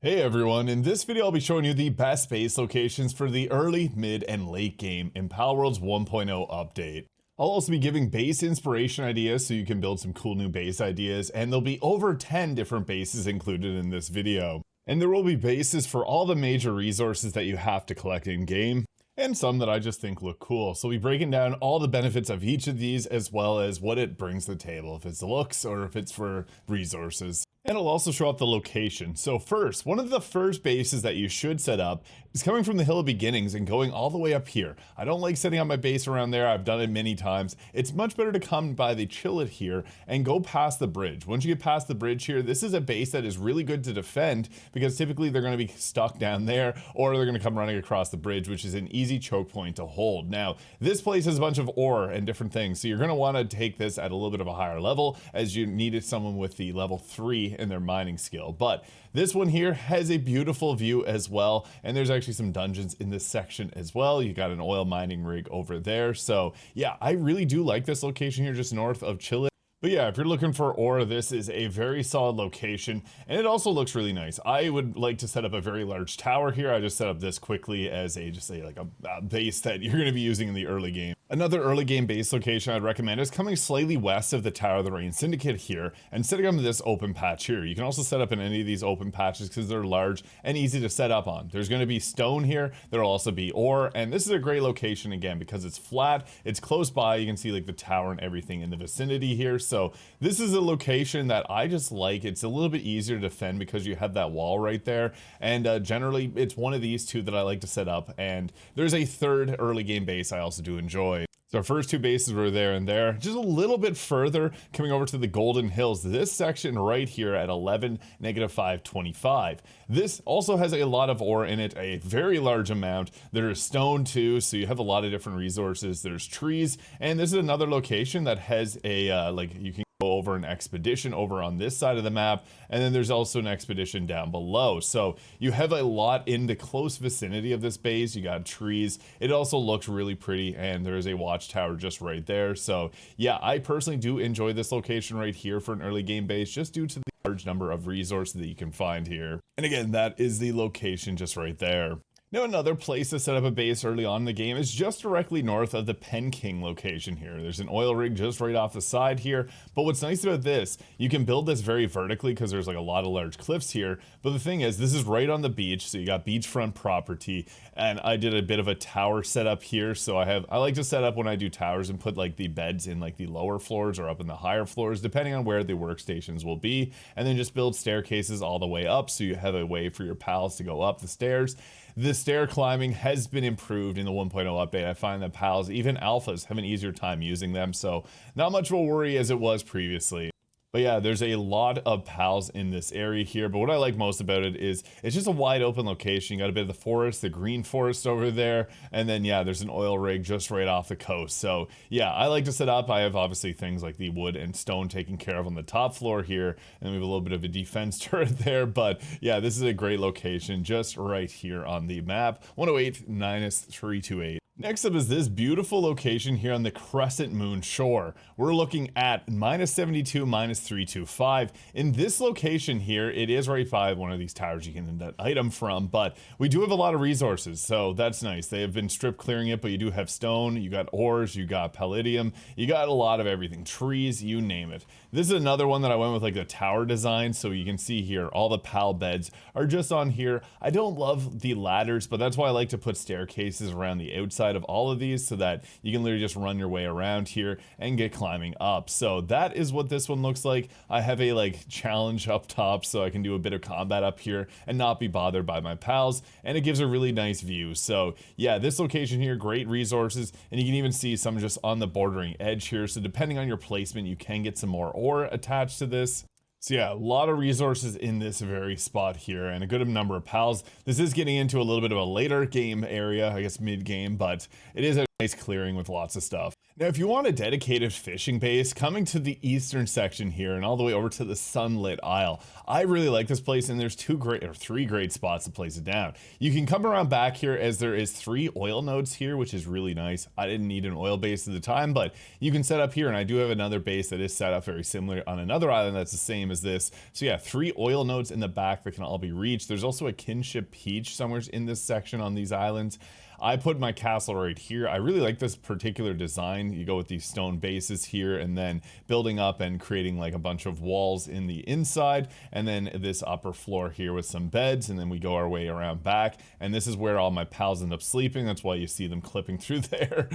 Hey everyone, in this video I'll be showing you the best base locations for the early, mid, and late game in Palworld's 1.0 update. I'll also be giving base inspiration ideas so you can build some cool new base ideas, and there'll be over 10 different bases included in this video. And there will be bases for all the major resources that you have to collect in game, and some that I just think look cool. So we'll be breaking down all the benefits of each of these as well as what it brings to the table, if it's looks or if it's for resources. And it'll also show up the location. So first, one of the first bases that you should set up is coming from the Hill of Beginnings and going all the way up here. I don't like setting up my base around there. I've done it many times. It's much better to come by the Chillet here and go past the bridge. Once you get past the bridge here, this is a base that is really good to defend because typically they're going to be stuck down there or they're going to come running across the bridge, which is an easy choke point to hold. Now, this place has a bunch of ore and different things, so you're going to want to take this at a little bit of a higher level as you needed someone with the level 3 in their mining skill. But this one here has a beautiful view as well, and there's actually some dungeons in this section as well. You got an oil mining rig over there. So yeah, I really do like this location here just north of Chile. But yeah, if you're looking for ore, this is a very solid location, and it also looks really nice. I would like to set up a very large tower here. I just set up this quickly as a base that you're going to be using in the early game. Another early game base location I'd recommend is coming slightly west of the Tower of the Rain Syndicate here and setting up this open patch here. You can also set up in any of these open patches because they're large and easy to set up on. There's going to be stone here. There'll also be ore, and this is a great location again because it's flat. It's close by. You can see like the tower and everything in the vicinity here. So this is a location that I just like. It's a little bit easier to defend because you have that wall right there. And generally it's one of these two that I like to set up. And there's a third early game base I also do enjoy. So our first two bases were there and there. Just a little bit further, coming over to the Golden Hills, this section right here at 11, -525. This also has a lot of ore in it, a very large amount. There is stone too, so you have a lot of different resources. There's trees, and this is another location that has a, you can go over an expedition over on this side of the map, and then there's also an expedition down below. So you have a lot in the close vicinity of this base. You got trees. It also looks really pretty, and there's a watchtower just right there. So yeah, I personally do enjoy this location right here for an early game base just due to the large number of resources that you can find here. And again, that is the location just right there. Now, another place to set up a base early on in the game is just directly north of the Pen King location here. There's an oil rig just right off the side here, but what's nice about this, you can build this very vertically because there's like a lot of large cliffs here, but the thing is, this is right on the beach, so you got beachfront property, and I did a bit of a tower setup here, so I like to set up when I do towers and put like the beds in like the lower floors or up in the higher floors, depending on where the workstations will be, and then just build staircases all the way up so you have a way for your pals to go up the stairs. The stair climbing has been improved in the 1.0 update. I find that pals, even alphas, have an easier time using them, so not much of a worry as it was previously. But yeah, there's a lot of pals in this area here, but what I like most about it is it's just a wide open location. You got a bit of the forest, the green forest over there, and then yeah, there's an oil rig just right off the coast. So yeah, I like to set up. I have obviously things like the wood and stone taken care of on the top floor here, and we have a little bit of a defense turret there, but yeah, this is a great location just right here on the map, 108-328. Next up is this beautiful location here on the Crescent Moon shore. We're looking at -72, -325. In this location here, it is right by one of these towers you can get that item from, but we do have a lot of resources, so that's nice. They have been strip clearing it, but you do have stone, you got ores, you got palladium, you got a lot of everything, trees, you name it. This is another one that I went with like the tower design, so you can see here, all the pal beds are just on here. I don't love the ladders, but that's why I like to put staircases around the outside of all of these so that you can literally just run your way around here and get climbing up. So that is what this one looks like. I have a like challenge up top so I can do a bit of combat up here and not be bothered by my pals, and it gives a really nice view. So yeah, this location here, great resources, and you can even see some just on the bordering edge here, so depending on your placement you can get some more ore attached to this. So yeah, a lot of resources in this very spot here and a good number of pals. This is getting into a little bit of a later game area, I guess mid-game, but it is a nice clearing with lots of stuff. Now, if you want a dedicated fishing base, coming to the eastern section here and all the way over to the Sunlit Isle, I really like this place, and there's three great spots to place it down. You can come around back here as there is 3 oil nodes here, which is really nice. I didn't need an oil base at the time, but you can set up here, and I do have another base that is set up very similar on another island that's the same as this. So yeah, 3 oil nodes in the back that can all be reached. There's also a kinship peach somewhere in this section on these islands. I put my castle right here. I really like this particular design. You go with these stone bases here and then building up and creating like a bunch of walls in the inside, and then this upper floor here with some beds, and then we go our way around back, and this is where all my pals end up sleeping. That's why you see them clipping through there.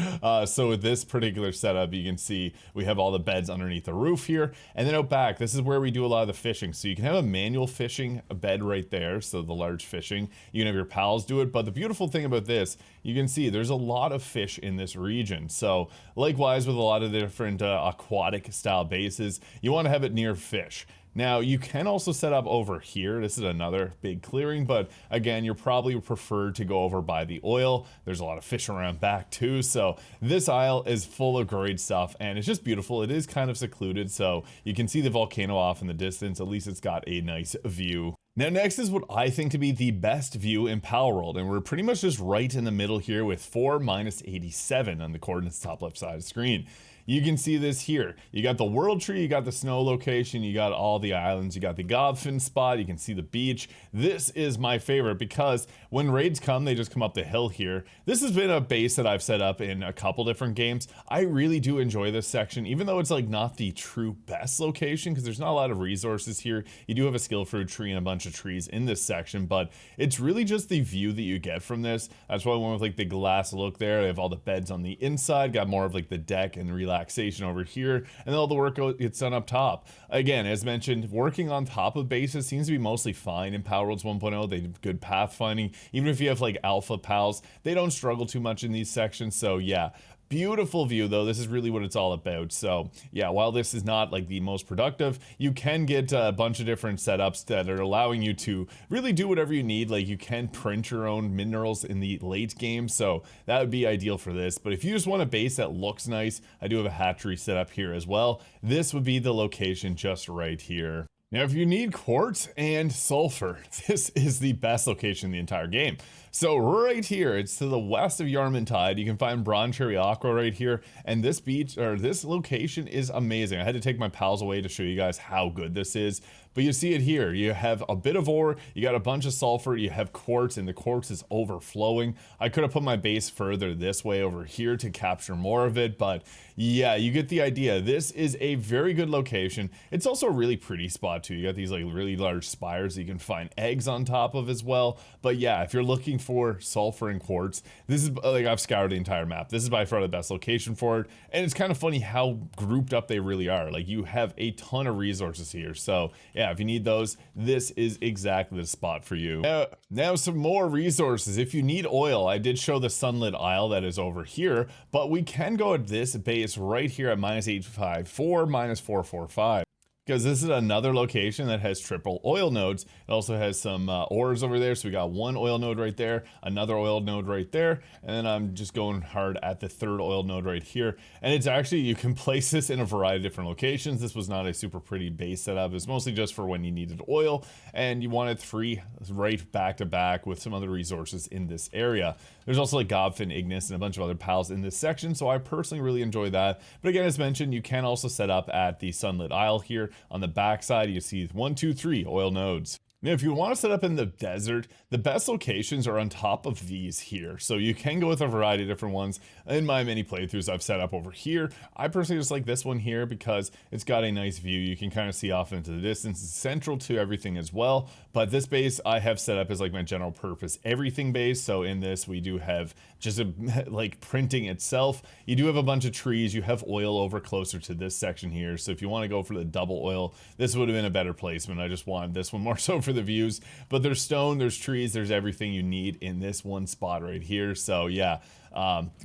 So with this particular setup, you can see we have all the beds underneath the roof here, and then out back, this is where we do a lot of the fishing. So you can have a manual fishing bed right there, so the large fishing. You can have your pals do it, but the beautiful thing about this, you can see there's a lot of fish in this region. So likewise with a lot of the different aquatic style bases, you want to have it near fish. Now you can also set up over here. This is another big clearing, but again, you're probably preferred to go over by the oil. There's a lot of fish around back too. So this isle is full of great stuff, and it's just beautiful. It is kind of secluded, so you can see the volcano off in the distance. At least it's got a nice view. Now next is what I think to be the best view in Palworld, and we're pretty much just right in the middle here with 4 - 87 on the coordinates top left side of the screen. You can see this here. You got the world tree, you got the snow location, you got all the islands, you got the Gobfin spot, you can see the beach. This is my favorite because when raids come, they just come up the hill here. This has been a base that I've set up in a couple different games. I really do enjoy this section, even though it's like not the true best location because there's not a lot of resources here. You do have a skill fruit tree and a bunch of trees in this section, but it's really just the view that you get from this. That's why I went with like the glass look there. They have all the beds on the inside, got more of like the deck and relaxation over here, and then all the work gets done up top. Again, as mentioned, working on top of bases seems to be mostly fine in Palworld 1.0. They have good pathfinding. Even if you have like alpha pals, they don't struggle too much in these sections. So yeah, beautiful view though. This is really what it's all about. So yeah, while this is not like the most productive, you can get a bunch of different setups that are allowing you to really do whatever you need. Like you can print your own minerals in the late game, so that would be ideal for this. But if you just want a base that looks nice, I do have a hatchery set up here as well. This would be the location just right here. Now, if you need quartz and sulfur, this is the best location in the entire game. So right here, it's to the west of Yarmantide. You can find Bronze Cherry Aqua right here. And this beach, or this location is amazing. I had to take my pals away to show you guys how good this is. But you see it here. You have a bit of ore, you got a bunch of sulfur, you have quartz, and the quartz is overflowing. I could have put my base further this way over here to capture more of it, but yeah, you get the idea. This is a very good location. It's also a really pretty spot too. You got these like really large spires that you can find eggs on top of as well. But yeah, if you're looking for sulfur and quartz, this is like, I've scoured the entire map. This is by far the best location for it. And it's kind of funny how grouped up they really are. Like you have a ton of resources here. So yeah, if you need those, this is exactly the spot for you. Now some more resources. If you need oil, I did show the Sunlit Isle that is over here, but we can go at this base right here at -854, -445. Because this is another location that has triple oil nodes. It also has some ores over there. So we got one oil node right there, another oil node right there, and then I'm just going hard at the third oil node right here. And it's actually, you can place this in a variety of different locations. This was not a super pretty base setup. It's mostly just for when you needed oil and you wanted 3 right back to back with some other resources in this area. There's also like Gobfin, Ignis, and a bunch of other pals in this section, so I personally really enjoy that. But again, as mentioned, you can also set up at the Sunlit Isle here. On the back side, you see 1, 2, 3 oil nodes. Now, if you want to set up in the desert, the best locations are on top of these here. So you can go with a variety of different ones. In my mini playthroughs, I've set up over here. I personally just like this one here because it's got a nice view. You can kind of see off into the distance. It's central to everything as well. But this base I have set up as like my general purpose everything base. So in this, we do have just like printing itself. You do have a bunch of trees. You have oil over closer to this section here. So if you want to go for the double oil, this would have been a better placement. I just wanted this one more so for the views, but there's stone, there's trees, there's everything you need in this one spot right here. So yeah,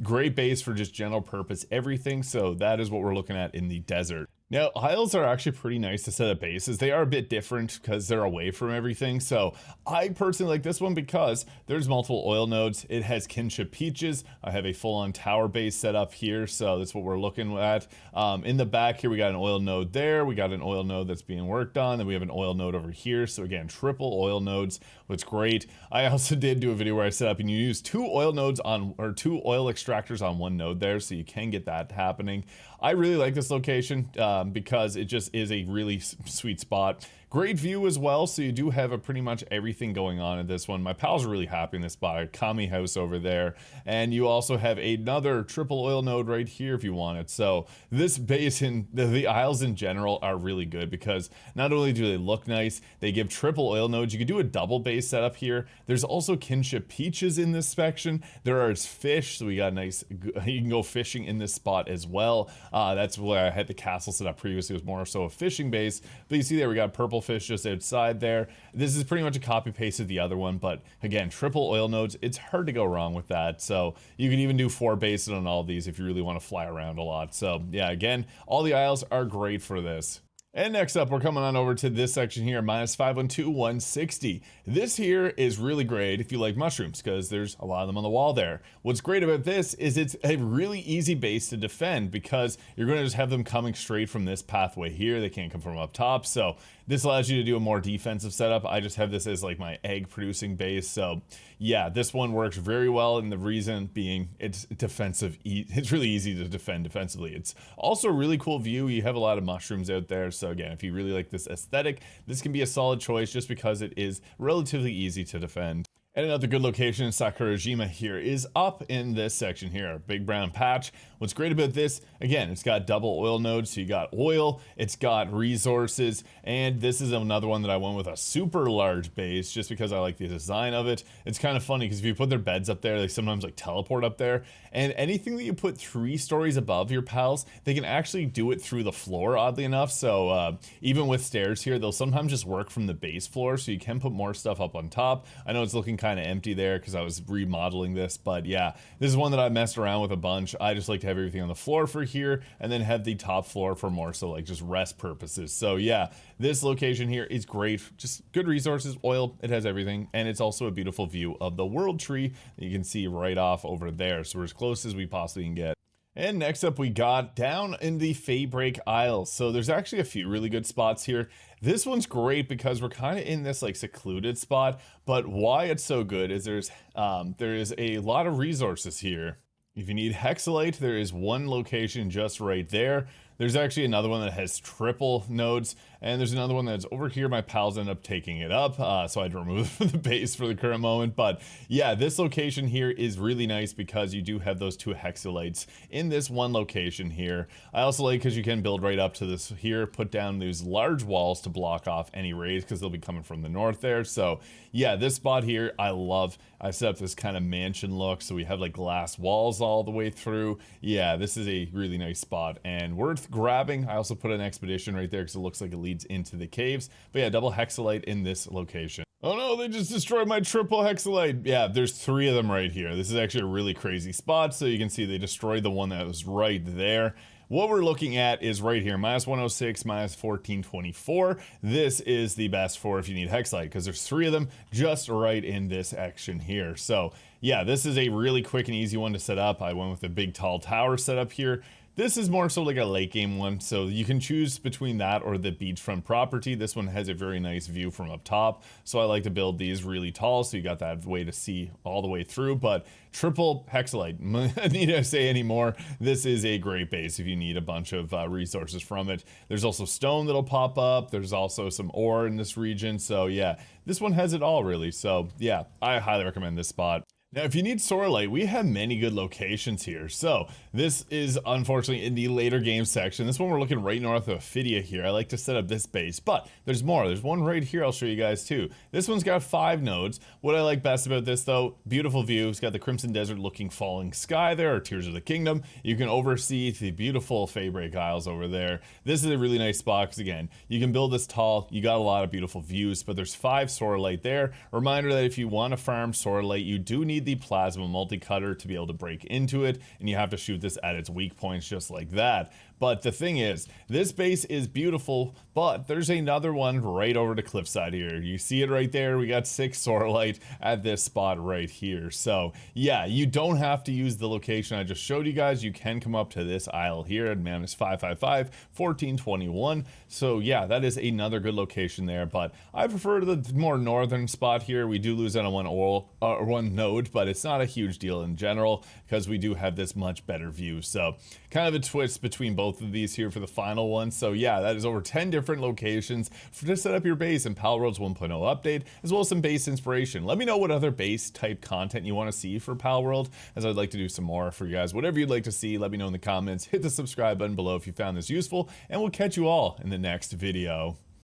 great base for just general purpose everything. So that is what we're looking at in the desert. Now, isles are actually pretty nice to set up bases. They are a bit different because they're away from everything. So I personally like this one because there's multiple oil nodes. It has kinship peaches. I have a full-on tower base set up here. So that's what we're looking at. In the back here, we got an oil node there. We got an oil node that's being worked on. Then we have an oil node over here. So again, triple oil nodes, which is great. I also did do a video where I set up and you use two oil nodes on, or two oil extractors on one node there. So you can get that happening. I really like this location because it just is a really sweet spot. Great view as well, so you do have a pretty much everything going on in this one. My pals are really happy in this spot. Kami house over there, and you also have another triple oil node right here if you want it. So this basin, the isles in general are really good because not only do they look nice, they give triple oil nodes. You can do a double base setup here. There's also kinship peaches in this section. There are fish, so we got nice, you can go fishing in this spot as well. That's where I had the castle set up previously. It was more so a fishing base, but you see there we got purple fish just outside there. This is pretty much a copy paste of the other one, but again, triple oil nodes, it's hard to go wrong with that. So you can even do 4 bases on all of these if you really want to fly around a lot. So yeah, again, all the isles are great for this. And next up, we're coming on over to this section here, -512, 160. This here is really great if you like mushrooms, because there's a lot of them on the wall there. What's great about this is it's a really easy base to defend, because you're going to just have them coming straight from this pathway here. They can't come from up top, so this allows you to do a more defensive setup. I just have this as like my egg producing base, so yeah, this one works very well, and the reason being it's defensive. It's really easy to defend defensively. It's also a really cool view. You have a lot of mushrooms out there, so again, if you really like this aesthetic, this can be a solid choice just because it is relatively easy to defend. And another good location in Sakurajima here is up in this section here, big brown patch. What's great about this, again, it's got double oil nodes, so you got oil, it's got resources, and this is another one that I went with a super large base just because I like the design of it. It's kind of funny because if you put their beds up there, they sometimes like teleport up there, and anything that you put 3 stories above your pals, they can actually do it through the floor, oddly enough. So even with stairs here, they'll sometimes just work from the base floor, so you can put more stuff up on top. I know it's looking kind of empty there because I was remodeling this, but yeah, this is one that I messed around with a bunch. I just like to have everything on the floor for here, and then have the top floor for more so like just rest purposes. So yeah, this location here is great, just good resources, oil, it has everything, and it's also a beautiful view of the world tree that you can see right off over there, so we're as close as we possibly can get. And next up, we got down in the Feybreak Isles. So there's actually a few really good spots here. This one's great because we're kind of in this like secluded spot, but why it's so good is there is a lot of resources here. If you need Hexolite, there is one location just right there. There's actually another one that has triple nodes, and there's another one that's over here. My pals end up taking it up, so I had to remove the base for the current moment. But yeah, this location here is really nice because you do have those 2 Hexolites in this one location here. I also like because you can build right up to this here, put down these large walls to block off any raids because they'll be coming from the north there. So yeah, this spot here I love. I set up this kind of mansion look, so we have like glass walls all the way through. Yeah, this is a really nice spot and worth grabbing. I also put an expedition right there because it looks like it leads into the caves. But yeah, double Hexolite in this location. Oh no, they just destroyed my triple Hexolite. Yeah, there's 3 of them right here. This is actually a really crazy spot, so you can see they destroyed the one that was right there. What we're looking at is right here, -106, -1424. This is the best for if you need Hexolite, because there's 3 of them just right in this action here. So yeah, this is a really quick and easy one to set up. I went with a big tall tower setup here. This is more so like a late game one, so you can choose between that or the beachfront property. This one has a very nice view from up top, so I like to build these really tall, so you got that way to see all the way through. But triple Hexolite, need I say anymore? This is a great base if you need a bunch of resources from it. There's also stone that'll pop up. There's also some ore in this region, so yeah, this one has it all really. So yeah, I highly recommend this spot. Now, if you need Soralite, we have many good locations here. So this is unfortunately in the later game section. This one we're looking right north of Ophidia here. I like to set up this base, but there's more. There's one right here I'll show you guys too. This one's got 5 nodes. What I like best about this though, beautiful view. It's got the Crimson Desert looking falling sky there, or Tears of the Kingdom. You can oversee the beautiful Feybreak Isles over there. This is a really nice spot because again, you can build this tall. You got a lot of beautiful views, but there's 5 Soralite there. Reminder that if you want to farm Soralite, you do need the plasma multi-cutter to be able to break into it, and you have to shoot this at its weak points just like that. But the thing is, this base is beautiful, but there's another one right over the cliffside here. You see it right there. We got 6 Soralite at this spot right here. So yeah, you don't have to use the location I just showed you guys. You can come up to this isle here at -555 1421. So yeah, that is another good location there, but I prefer the more northern spot here. We do lose out on one node, but it's not a huge deal in general because we do have this much better view. So kind of a twist between both of these here for the final one. So yeah, that is over 10 different locations to set up your base in Palworld's 1.0 update, as well as some base inspiration. Let me know what other base type content you want to see for Palworld, as I'd like to do some more for you guys. Whatever you'd like to see, let me know in the comments. Hit the subscribe button below if you found this useful, and we'll catch you all in the next video.